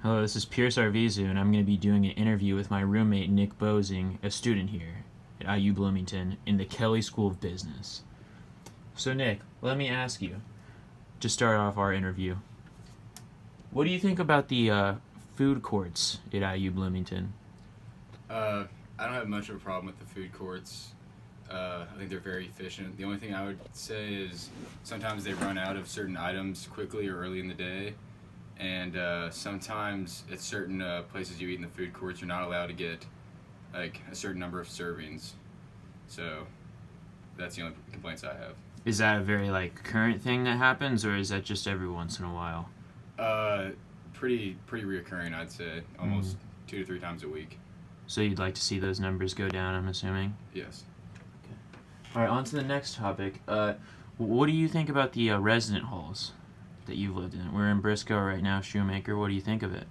Hello, this is Pierce Arvizu, and I'm going to be doing an interview with my roommate Nick Boesing, a student here at IU Bloomington in the Kelley School of Business. So, Nick, let me ask you, to start off our interview, what do you think about the food courts at IU Bloomington? I don't have much of a problem with the food courts. I think they're very efficient. The only thing I would say is sometimes they run out of certain items quickly or early in the day, and sometimes at certain places you eat in the food courts, you're not allowed to get like a certain number of servings. So that's the only complaints I have. Is that a very current thing that happens, or is that just every once in a while? Pretty reoccurring, I'd say, almost 2 to 3 times a week. So you'd like to see those numbers go down, I'm assuming? Yes. All right, on to the next topic. What do you think about the resident halls that you've lived in? We're in Briscoe right now, Shoemaker. What do you think of it?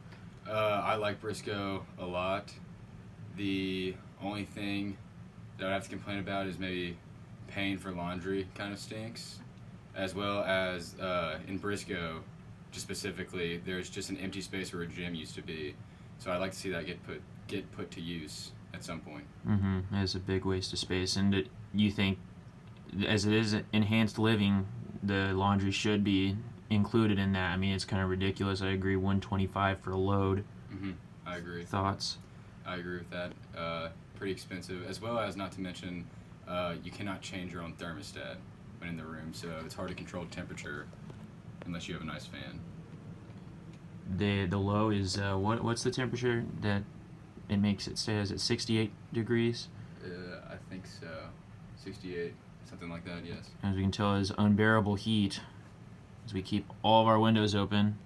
I like Briscoe a lot. The only thing that I'd have to complain about is maybe paying for laundry kind of stinks, as well as in Briscoe, just specifically, there's just an empty space where a gym used to be. So I'd like to see that get put to use at some point. Mm-hmm. It's a big waste of space. And you think, as it is enhanced living, the laundry should be included in that? I mean, it's kind of ridiculous. I agree, $125 for a load. Mm-hmm. I agree. Thoughts? I agree with that. Pretty expensive, as well as not to mention, you cannot change your own thermostat when in the room, so it's hard to control temperature unless you have a nice fan. The low is what's the temperature that it makes it stay? Is it 68 degrees? I think so. 68, something like that, yes. As we can tell, is unbearable heat as we keep all of our windows open.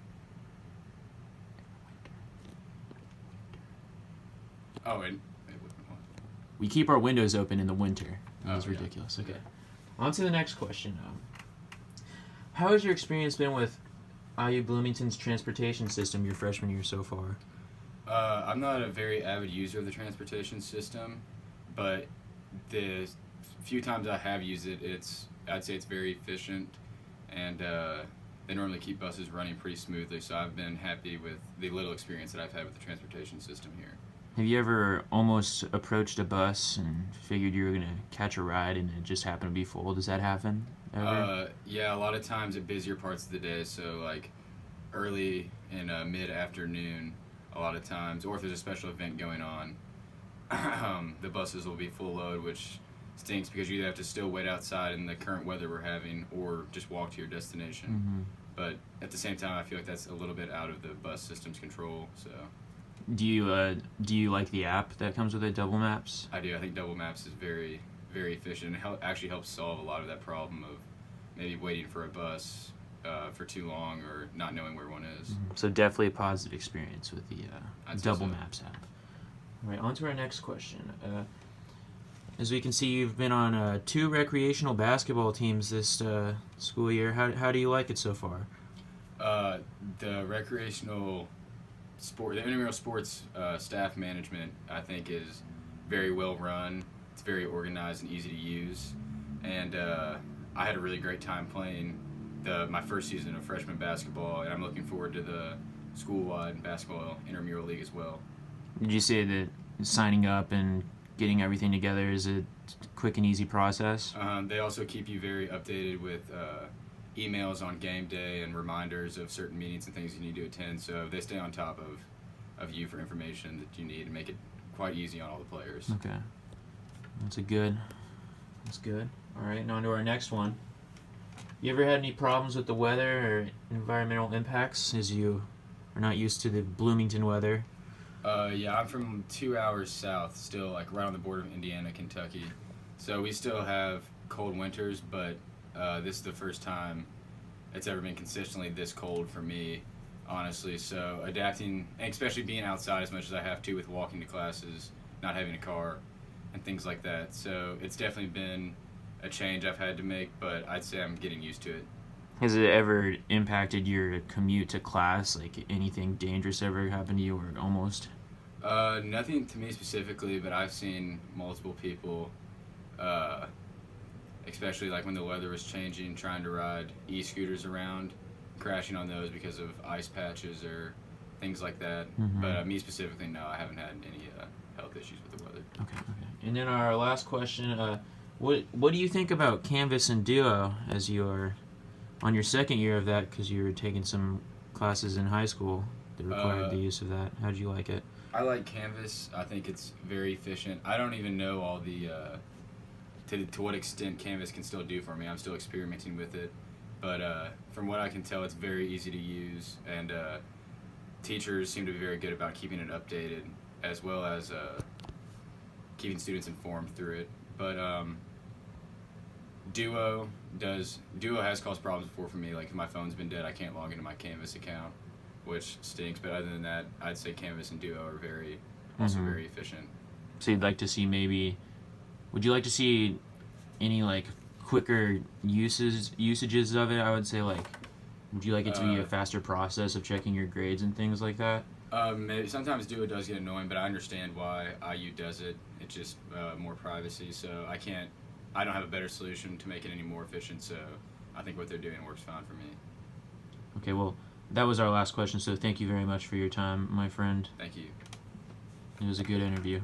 Oh, and we keep our windows open in the winter. That's yeah. ridiculous. Okay. On to the next question. How has your experience been with IU Bloomington's transportation system your freshman year so far? I'm not a very avid user of the transportation system, but the few times I have used it, I'd say it's very efficient, and they normally keep buses running pretty smoothly, so I've been happy with the little experience that I've had with the transportation system here. Have you ever almost approached a bus and figured you were going to catch a ride and it just happened to be full? Does that happen ever? Yeah, a lot of times at busier parts of the day, so like early in mid-afternoon, a lot of times, or if there's a special event going on, the buses will be full load, which stinks because you either have to still wait outside in the current weather we're having or just walk to your destination. Mm-hmm. But at the same time, I feel like that's a little bit out of the bus system's control, so... Do you like the app that comes with it, Double Maps? I do. I think Double Maps is very, very efficient. It actually helps solve a lot of that problem of maybe waiting for a bus for too long or not knowing where one is. Mm-hmm. So definitely a positive experience with the Double so. Maps app. All right, on to our next question. As we can see, you've been on 2 recreational basketball teams this school year. How do you like it so far? The recreational the intramural sports staff management, I think, is very well run. It's very organized and easy to use, and I had a really great time playing my first season of freshman basketball, and I'm looking forward to the school-wide basketball intramural league as well. Did you say that signing up and getting everything together is a quick and easy process? They also keep you very updated with emails on game day and reminders of certain meetings and things you need to attend, so they stay on top of you for information that you need and make it quite easy on all the players. Okay. That's good. All right, now on to our next one. You ever had any problems with the weather or environmental impacts as you are not used to the Bloomington weather? Yeah, I'm from 2 hours south, still like right on the border of Indiana, Kentucky. So we still have cold winters, but this is the first time it's ever been consistently this cold for me, honestly. So adapting, and especially being outside as much as I have to with walking to classes, not having a car, and things like that. So it's definitely been a change I've had to make, but I'd say I'm getting used to it. Has it ever impacted your commute to class? Like anything dangerous ever happened to you, or almost? Nothing to me specifically, but I've seen multiple people, especially like when the weather was changing, trying to ride e-scooters around, crashing on those because of ice patches or things like that. Mhm. But me specifically, no, I haven't had any health issues with the weather. Okay. And then our last question: what do you think about Canvas and Duo as you are on your second year of that? Because you were taking some classes in high school that required the use of that. How did you like it? I like Canvas. I think it's very efficient. I don't even know all the to what extent Canvas can still do for me. I'm still experimenting with it, but from what I can tell, it's very easy to use, and teachers seem to be very good about keeping it updated, as well as keeping students informed through it. But Duo has caused problems before for me. Like if my phone's been dead, I can't log into my Canvas account, which stinks. But other than that, I'd say Canvas and Duo are also very efficient. So you'd like to see would you like to see any like quicker usages of it? I would say like, would you like it to be a faster process of checking your grades and things like that? Maybe sometimes Duo does get annoying, but I understand why IU does it. It's just more privacy, so I don't have a better solution to make it any more efficient. So I think what they're doing works fine for me. Okay, well, that was our last question. So thank you very much for your time, my friend. Thank you. It was a good interview.